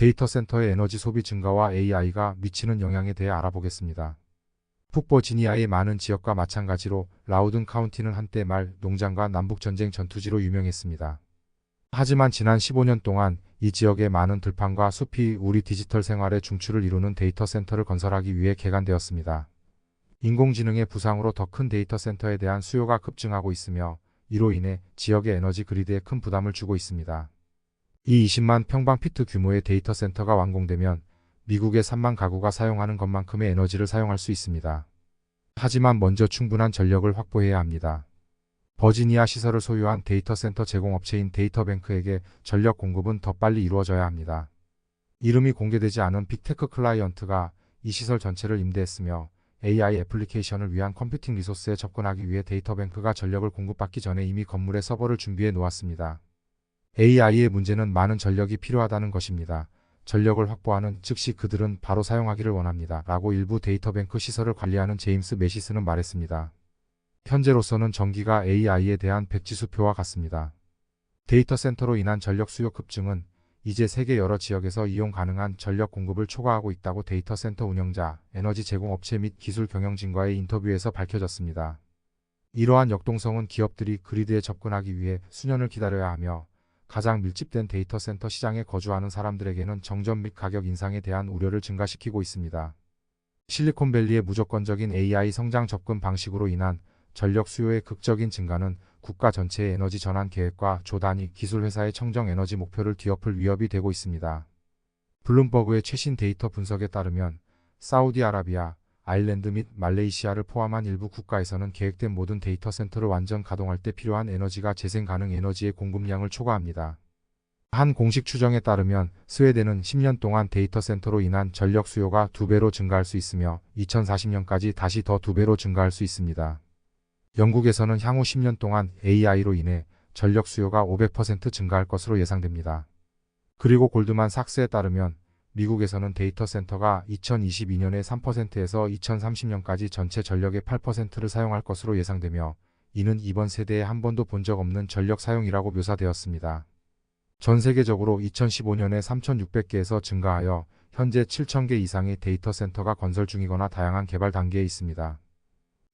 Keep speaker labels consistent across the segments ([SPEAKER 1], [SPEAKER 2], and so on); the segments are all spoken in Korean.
[SPEAKER 1] 데이터 센터의 에너지 소비 증가와 AI가 미치는 영향에 대해 알아보겠습니다. 북버지니아의 많은 지역과 마찬가지로 라우든 카운티는 한때 말 농장과 남북전쟁 전투지로 유명했습니다. 하지만 지난 15년 동안 이 지역의 많은 들판과 숲이 우리 디지털 생활의 중추를 이루는 데이터 센터를 건설하기 위해 개간되었습니다. 인공지능의 부상으로 더 큰 데이터 센터에 대한 수요가 급증하고 있으며 이로 인해 지역의 에너지 그리드에 큰 부담을 주고 있습니다. 이 20만 평방피트 규모의 데이터 센터가 완공되면 미국의 3만 가구가 사용하는 것만큼의 에너지를 사용할 수 있습니다. 하지만 먼저 충분한 전력을 확보해야 합니다. 버지니아 시설을 소유한 데이터 센터 제공업체인 데이터뱅크에게 전력 공급은 더 빨리 이루어져야 합니다. 이름이 공개되지 않은 빅테크 클라이언트가 이 시설 전체를 임대했으며 AI 애플리케이션을 위한 컴퓨팅 리소스에 접근하기 위해 데이터뱅크가 전력을 공급받기 전에 이미 건물에 서버를 준비해 놓았습니다. AI의 문제는 많은 전력이 필요하다는 것입니다. 전력을 확보하는 즉시 그들은 바로 사용하기를 원합니다. 라고 일부 데이터뱅크 시설을 관리하는 제임스 매시스는 말했습니다. 현재로서는 전기가 AI에 대한 백지수표와 같습니다. 데이터 센터로 인한 전력 수요 급증은 이제 세계 여러 지역에서 이용 가능한 전력 공급을 초과하고 있다고 데이터 센터 운영자, 에너지 제공업체 및 기술 경영진과의 인터뷰에서 밝혀졌습니다. 이러한 역동성은 기업들이 그리드에 접근하기 위해 수년을 기다려야 하며 가장 밀집된 데이터 센터 시장에 거주하는 사람들에게는 정전 및 가격 인상에 대한 우려를 증가시키고 있습니다. 실리콘밸리의 무조건적인 AI 성장 접근 방식으로 인한 전력 수요의 극적인 증가는 국가 전체의 에너지 전환 계획과 조 단위 기술 회사의 청정 에너지 목표를 뒤엎을 위협이 되고 있습니다. 블룸버그의 최신 데이터 분석에 따르면 사우디아라비아, 아일랜드 및 말레이시아를 포함한 일부 국가에서는 계획된 모든 데이터 센터를 완전 가동할 때 필요한 에너지가 재생 가능 에너지의 공급량을 초과합니다. 한 공식 추정에 따르면 스웨덴은 10년 동안 데이터 센터로 인한 전력 수요가 2배로 증가할 수 있으며 2040년까지 다시 더 2배로 증가할 수 있습니다. 영국에서는 향후 10년 동안 AI로 인해 전력 수요가 500% 증가할 것으로 예상됩니다. 그리고 골드만삭스에 따르면 미국에서는 데이터 센터가 2022년에 3%에서 2030년까지 전체 전력의 8%를 사용할 것으로 예상되며 이는 이번 세대에 한 번도 본 적 없는 전력 사용이라고 묘사되었습니다. 전 세계적으로 2015년에 3,600개에서 증가하여 현재 7,000개 이상의 데이터 센터가 건설 중이거나 다양한 개발 단계에 있습니다.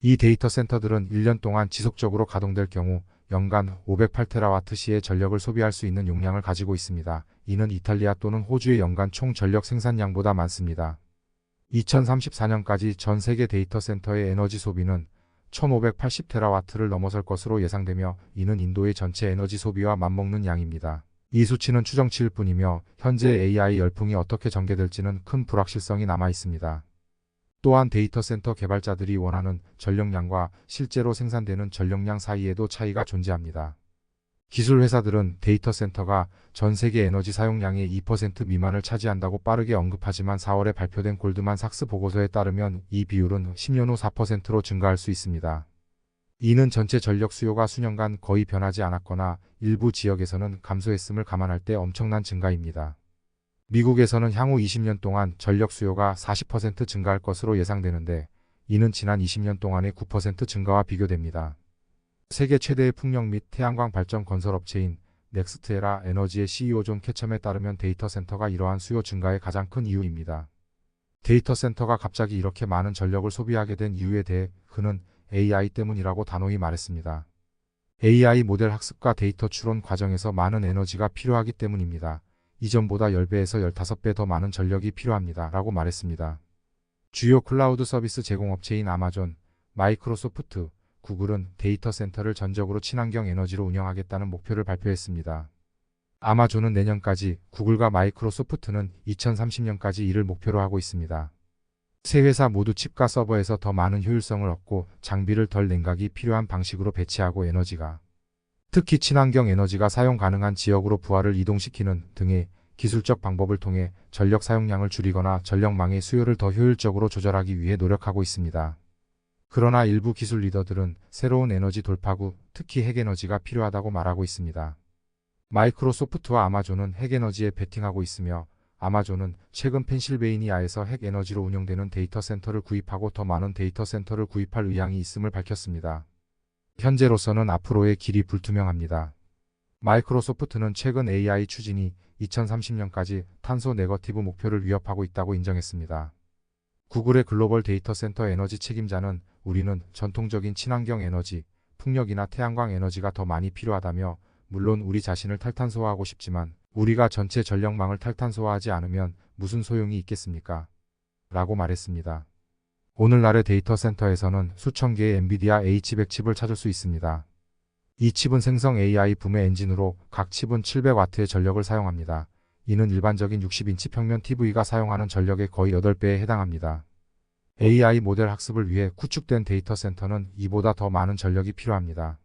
[SPEAKER 1] 이 데이터 센터들은 1년 동안 지속적으로 가동될 경우 연간 508테라와트시의 전력을 소비할 수 있는 용량을 가지고 있습니다. 이는 이탈리아 또는 호주의 연간 총 전력 생산량보다 많습니다. 2034년까지 전 세계 데이터 센터의 에너지 소비는 1580테라와트를 넘어설 것으로 예상되며 이는 인도의 전체 에너지 소비와 맞먹는 양입니다. 이 수치는 추정치일 뿐이며 현재 AI 열풍이 어떻게 전개될지는 큰 불확실성이 남아 있습니다. 또한 데이터 센터 개발자들이 원하는 전력량과 실제로 생산되는 전력량 사이에도 차이가 존재합니다. 기술 회사들은 데이터 센터가 전 세계 에너지 사용량의 2% 미만을 차지한다고 빠르게 언급하지만 4월에 발표된 골드만삭스 보고서에 따르면 이 비율은 10년 후 4%로 증가할 수 있습니다. 이는 전체 전력 수요가 수년간 거의 변하지 않았거나 일부 지역에서는 감소했음을 감안할 때 엄청난 증가입니다. 미국에서는 향후 20년 동안 전력 수요가 40% 증가할 것으로 예상되는데 이는 지난 20년 동안의 9% 증가와 비교됩니다. 세계 최대의 풍력 및 태양광 발전 건설업체인 넥스트에라 에너지의 CEO 존 캐첨에 따르면 데이터 센터가 이러한 수요 증가의 가장 큰 이유입니다. 데이터 센터가 갑자기 이렇게 많은 전력을 소비하게 된 이유에 대해 그는 AI 때문이라고 단호히 말했습니다. AI 모델 학습과 데이터 추론 과정에서 많은 에너지가 필요하기 때문입니다. 이전보다 10배에서 15배 더 많은 전력이 필요합니다. 라고 말했습니다. 주요 클라우드 서비스 제공업체인 아마존, 마이크로소프트, 구글은 데이터 센터를 전적으로 친환경 에너지로 운영하겠다는 목표를 발표했습니다. 아마존은 내년까지, 구글과 마이크로소프트는 2030년까지 이를 목표로 하고 있습니다. 세 회사 모두 칩과 서버에서 더 많은 효율성을 얻고 장비를 덜 냉각이 필요한 방식으로 배치하고 에너지가 특히 친환경 에너지가 사용 가능한 지역으로 부하를 이동시키는 등의 기술적 방법을 통해 전력 사용량을 줄이거나 전력망의 수요를 더 효율적으로 조절하기 위해 노력하고 있습니다. 그러나 일부 기술 리더들은 새로운 에너지 돌파구, 특히 핵에너지가 필요하다고 말하고 있습니다. 마이크로소프트와 아마존은 핵에너지에 베팅하고 있으며 아마존은 최근 펜실베이니아에서 핵에너지로 운영되는 데이터 센터를 구입하고 더 많은 데이터 센터를 구입할 의향이 있음을 밝혔습니다. 현재로서는 앞으로의 길이 불투명합니다. 마이크로소프트는 최근 AI 추진이 2030년까지 탄소 네거티브 목표를 위협하고 있다고 인정했습니다. 구글의 글로벌 데이터 센터 에너지 책임자는 우리는 전통적인 친환경 에너지, 풍력이나 태양광 에너지가 더 많이 필요하다며 물론 우리 자신을 탈탄소화하고 싶지만 우리가 전체 전력망을 탈탄소화하지 않으면 무슨 소용이 있겠습니까? 라고 말했습니다. 오늘날의 데이터 센터에서는 수천 개의 엔비디아 H100 칩을 찾을 수 있습니다. 이 칩은 생성 AI 붐의 엔진으로 각 칩은 700W의 전력을 사용합니다. 이는 일반적인 60인치 평면 TV가 사용하는 전력의 거의 8배에 해당합니다. AI 모델 학습을 위해 구축된 데이터 센터는 이보다 더 많은 전력이 필요합니다.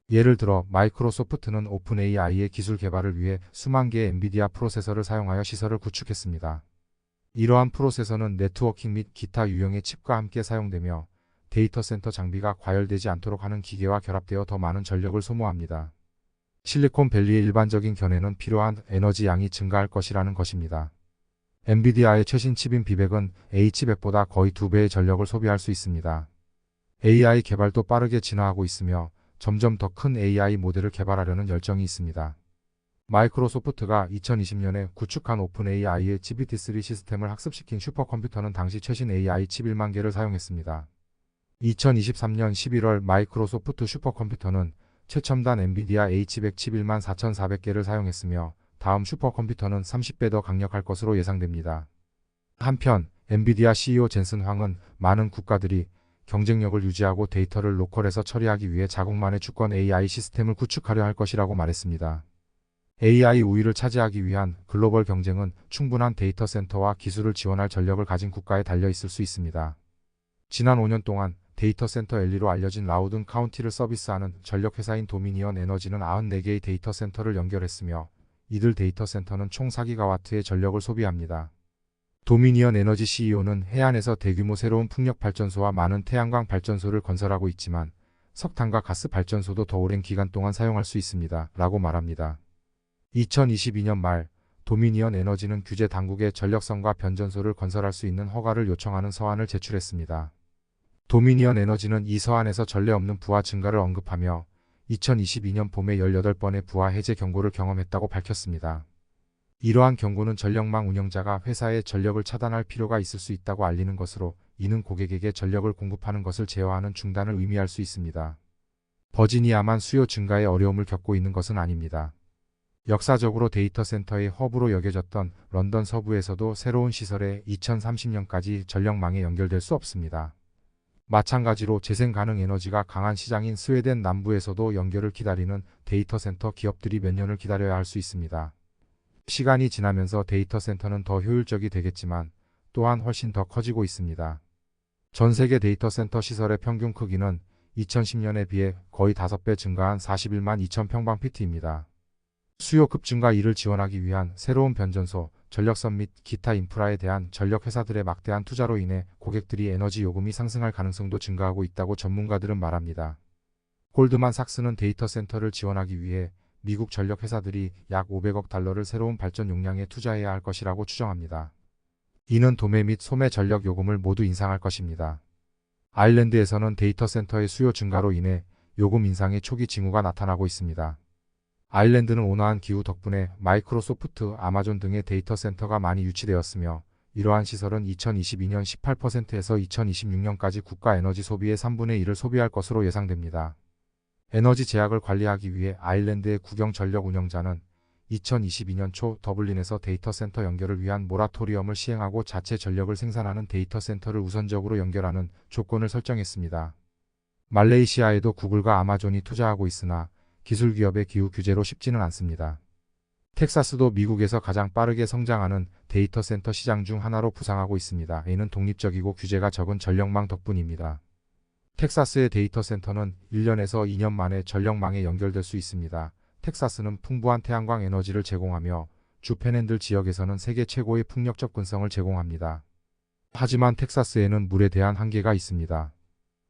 [SPEAKER 1] 예를 들어 마이크로소프트는 오픈 AI의 기술 개발을 위해 수만 개의 엔비디아 프로세서를 사용하여 시설을 구축했습니다. 이러한 프로세서는 네트워킹 및 기타 유형의 칩과 함께 사용되며 데이터 센터 장비가 과열되지 않도록 하는 기계와 결합되어 더 많은 전력을 소모합니다. 실리콘밸리의 일반적인 견해는 필요한 에너지 양이 증가할 것이라는 것입니다. 엔비디아의 최신 칩인 B100은 H100보다 거의 2배의 전력을 소비할 수 있습니다. AI 개발도 빠르게 진화하고 있으며 점점 더 큰 AI 모델을 개발하려는 열정이 있습니다. 마이크로소프트가 2020년에 구축한 오픈 AI의 GPT-3 시스템을 학습시킨 슈퍼컴퓨터는 당시 최신 AI 칩 1만 개를 사용했습니다. 2023년 11월 마이크로소프트 슈퍼컴퓨터는 최첨단 엔비디아 H100 칩 1만 4,400개를 사용했으며 다음 슈퍼컴퓨터는 30배 더 강력할 것으로 예상됩니다. 한편 엔비디아 CEO 젠슨 황은 많은 국가들이 경쟁력을 유지하고 데이터를 로컬에서 처리하기 위해 자국만의 주권 AI 시스템을 구축하려 할 것이라고 말했습니다. AI 우위를 차지하기 위한 글로벌 경쟁은 충분한 데이터 센터와 기술을 지원할 전력을 가진 국가에 달려 있을 수 있습니다. 지난 5년 동안 데이터 센터 엘리로 알려진 라우든 카운티를 서비스하는 전력회사인 도미니언 에너지는 94개의 데이터 센터를 연결했으며 이들 데이터 센터는 총 4기가와트의 전력을 소비합니다. 도미니언 에너지 CEO는 해안에서 대규모 새로운 풍력 발전소와 많은 태양광 발전소를 건설하고 있지만 석탄과 가스 발전소도 더 오랜 기간 동안 사용할 수 있습니다. 라고 말합니다. 2022년 말 도미니언 에너지는 규제 당국에 전력선과 변전소를 건설할 수 있는 허가를 요청하는 서한을 제출했습니다. 도미니언 에너지는 이 서한에서 전례 없는 부하 증가를 언급하며 2022년 봄에 18번의 부하 해제 경고를 경험했다고 밝혔습니다. 이러한 경고는 전력망 운영자가 회사의 전력을 차단할 필요가 있을 수 있다고 알리는 것으로 이는 고객에게 전력을 공급하는 것을 제어하는 중단을 의미할 수 있습니다. 버지니아만 수요 증가에 어려움을 겪고 있는 것은 아닙니다. 역사적으로 데이터 센터의 허브로 여겨졌던 런던 서부에서도 새로운 시설에 2030년까지 전력망에 연결될 수 없습니다. 마찬가지로 재생 가능 에너지가 강한 시장인 스웨덴 남부에서도 연결을 기다리는 데이터 센터 기업들이 몇 년을 기다려야 할 수 있습니다. 시간이 지나면서 데이터 센터는 더 효율적이 되겠지만 또한 훨씬 더 커지고 있습니다. 전 세계 데이터 센터 시설의 평균 크기는 2010년에 비해 거의 5배 증가한 41만 2천 평방피트입니다. 수요 급증과 이를 지원하기 위한 새로운 변전소, 전력선 및 기타 인프라에 대한 전력 회사들의 막대한 투자로 인해 고객들이 에너지 요금이 상승할 가능성도 증가하고 있다고 전문가들은 말합니다. 골드만삭스는 데이터 센터를 지원하기 위해 미국 전력 회사들이 약 500억 달러를 새로운 발전 용량에 투자해야 할 것이라고 추정합니다. 이는 도매 및 소매 전력 요금을 모두 인상할 것입니다. 아일랜드에서는 데이터 센터의 수요 증가로 인해 요금 인상의 초기 징후가 나타나고 있습니다. 아일랜드는 온화한 기후 덕분에 마이크로소프트, 아마존 등의 데이터 센터가 많이 유치되었으며 이러한 시설은 2022년 18%에서 2026년까지 국가 에너지 소비의 3분의 1을 소비할 것으로 예상됩니다. 에너지 제약을 관리하기 위해 아일랜드의 국영 전력 운영자는 2022년 초 더블린에서 데이터 센터 연결을 위한 모라토리엄을 시행하고 자체 전력을 생산하는 데이터 센터를 우선적으로 연결하는 조건을 설정했습니다. 말레이시아에도 구글과 아마존이 투자하고 있으나 기술 기업의 기후 규제로 쉽지는 않습니다. 텍사스도 미국에서 가장 빠르게 성장하는 데이터 센터 시장 중 하나로 부상하고 있습니다. 이는 독립적이고 규제가 적은 전력망 덕분입니다. 텍사스의 데이터 센터는 1년에서 2년 만에 전력망에 연결될 수 있습니다. 텍사스는 풍부한 태양광 에너지를 제공하며 주 패넨들 지역에서는 세계 최고의 풍력 접근성을 제공합니다. 하지만 텍사스에는 물에 대한 한계가 있습니다.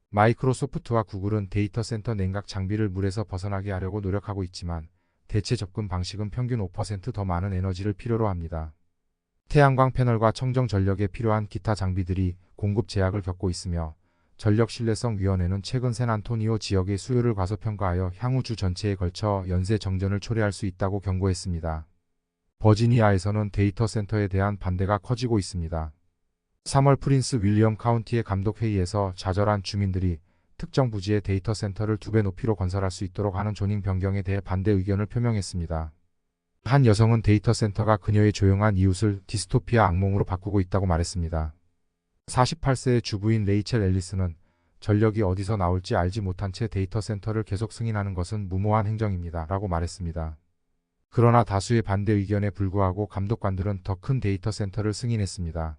[SPEAKER 1] 마이크로소프트와 구글은 데이터 센터 냉각 장비를 물에서 벗어나게 하려고 노력하고 있지만 대체 접근 방식은 평균 5% 더 많은 에너지를 필요로 합니다. 태양광 패널과 청정 전력에 필요한 기타 장비들이 공급 제약을 겪고 있으며 전력신뢰성위원회는 최근 샌안토니오 지역의 수요를 과소평가하여 향후 주 전체에 걸쳐 연쇄 정전을 초래할 수 있다고 경고했습니다. 버지니아에서는 데이터 센터에 대한 반대가 커지고 있습니다. 3월 프린스 윌리엄 카운티의 감독회의에서 좌절한 주민들이 특정 부지의 데이터 센터를 2배 높이로 건설할 수 있도록 하는 조닝 변경에 대해 반대 의견을 표명했습니다. 한 여성은 데이터 센터가 그녀의 조용한 이웃을 디스토피아 악몽으로 바꾸고 있다고 말했습니다. 48세의 주부인 레이첼 앨리스는 전력이 어디서 나올지 알지 못한 채 데이터 센터를 계속 승인하는 것은 무모한 행정입니다. 라고 말했습니다. 그러나 다수의 반대 의견에 불구하고 감독관들은 더 큰 데이터 센터를 승인했습니다.